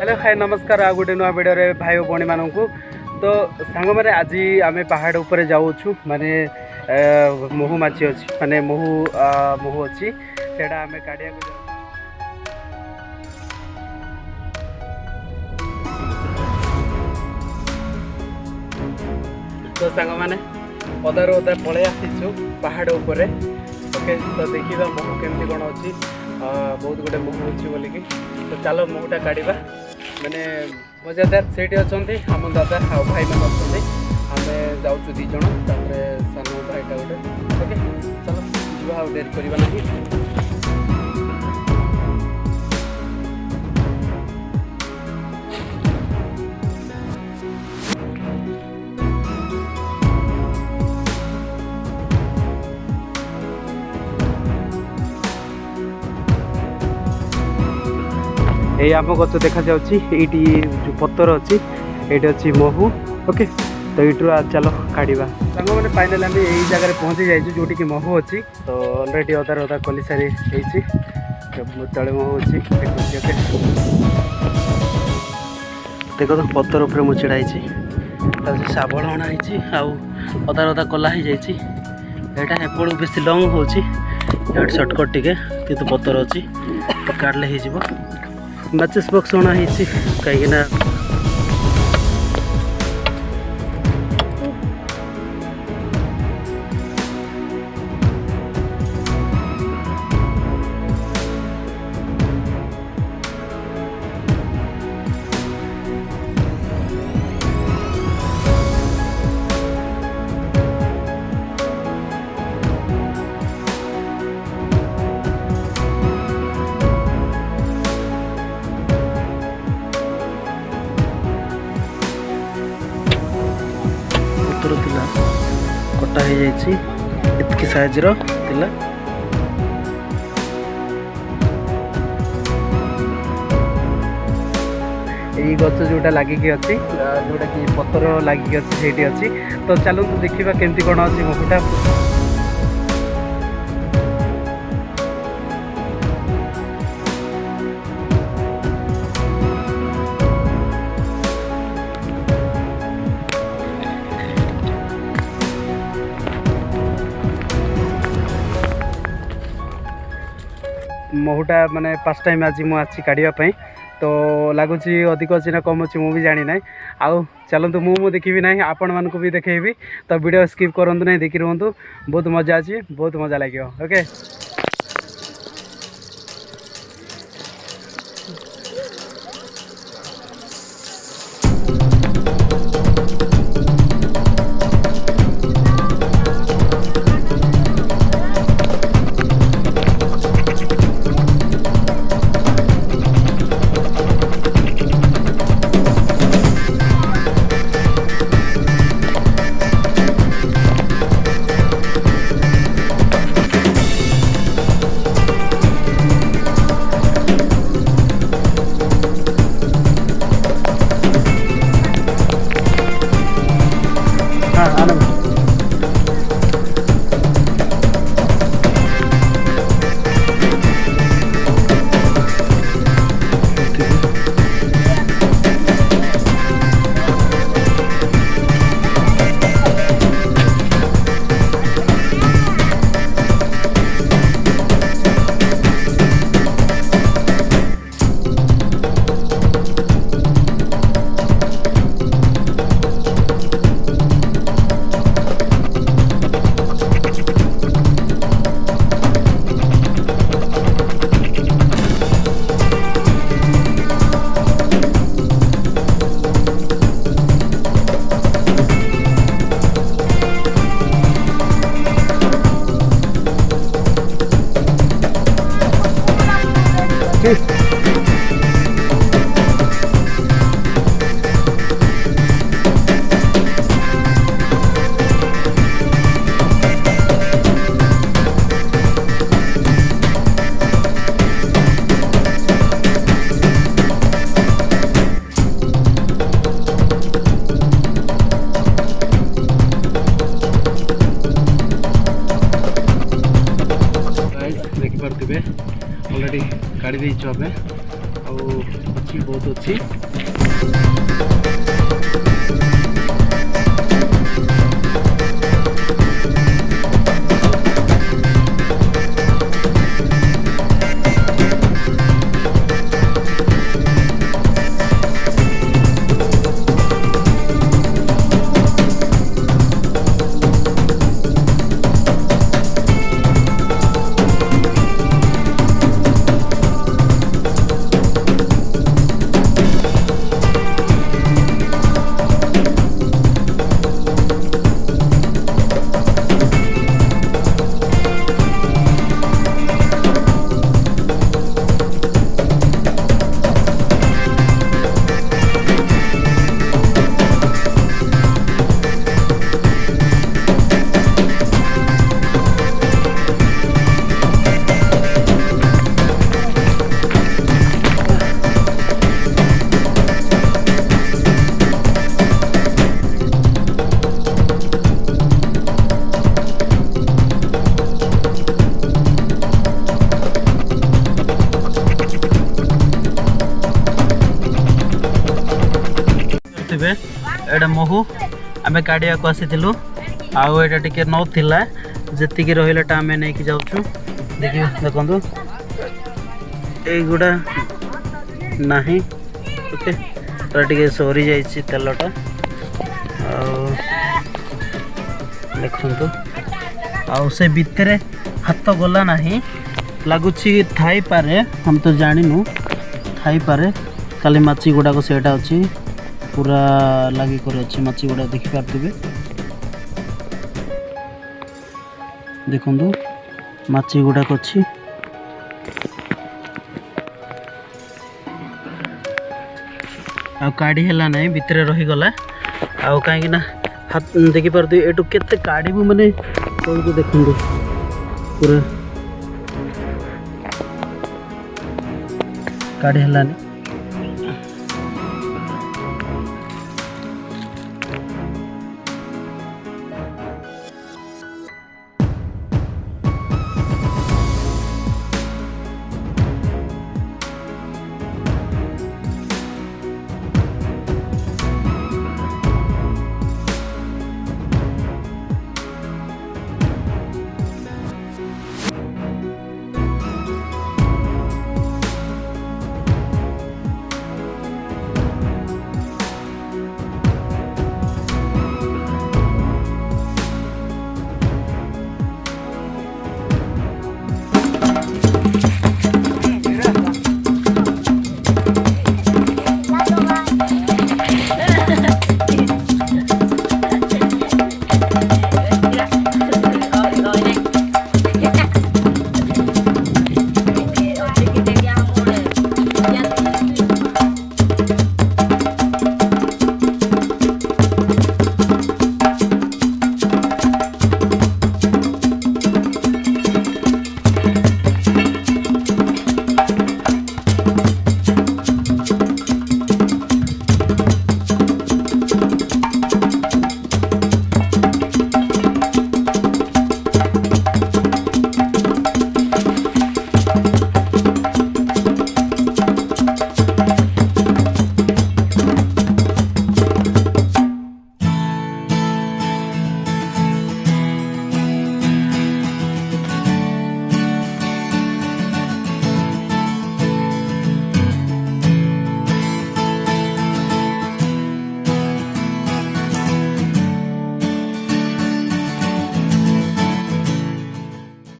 Hello hi नमस्कार आ गोटे नुआ वीडियो रे भाई और भणी मानू तो सांग मैंने आज आम पहाड़ उपर जाऊँ माने महू माछी अच्छी माने महू अच्छी से आम काढ़िया तो सांग मैंने अदारू अदा पलि आसीचु पहाड़ उपर ओके तो देखा महू केमती कौन अच्छी बहुत गुटे महू अच्छी बोलिकी तो चलो महूटा काढ़ा मैंने मजादार से आम दादा आ भाई मैंने अच्छे आम जाऊँ दीज सान भाईटा गोटे ओके चलो जा डेरी करवा नहीं ये आम गच देखा जाऊँगी जो पत्तर अच्छी ये अच्छी महू ओके तो ये चलो काढ़ा सांग मैंने फाइनाल आम यही जगह पहुँची जाइए जोटी कि महू अच्छी तो अलरेडी अदा अदा कली सारी तले महू अच्छी ओके देख तो पत्तर उपर मुझे छड़ाई शाबल अणाई आधा अदा कला हो जाटा एपड़ बेस लंग हो सर्टकट टिके कितु पत्तर अच्छी काटले हो मैचेस बॉक्स अणाई कहीं कटा हो जाती साइज रा यही गच जोटा लगिकी अच्छी जोटा कि पत्तर लगिकी अच्छी से अच्छी तो चलो देखा केमती कौन अच्छी महूटा महूटा माने फर्स्ट टाइम आज मुझे काढ़ापी तो लगुच अधिक अच्छी ना कम अच्छी मुझे जानी ना आउ चलतु मु देखी ना आपण मानक भी देखेबी तो वीडियो स्किप करूँ ना देखी रुहतु बहुत मजा अच्छी बहुत मजा लगे ओके देखिपे अलरेडी काढ़ी देचु आम ମାଛି ବହୁତ ଅଛି। एटा महू आम काढ़िया को आसीलु आटा टिके नौला जी रहा आम नहीं जाऊँ देखिए देखो युड़ा ना ओके टे सरी जा तेलटा देखु से भितर हाथ गला ना लगुच थाई पारे हम तो जानू थाई पारे खाली माछी गुड़ाक सेटा अच्छी पूरा लगी कर अच्छे माछी गुड़ा देखी पारे देखु माछी गुड़ाक अच्छी आ काढ़ी है ना भितर रहीगला आउ कहीं हाथ देखी पारे एटू के काढ़ी माने देखु पूरा काढ़ी है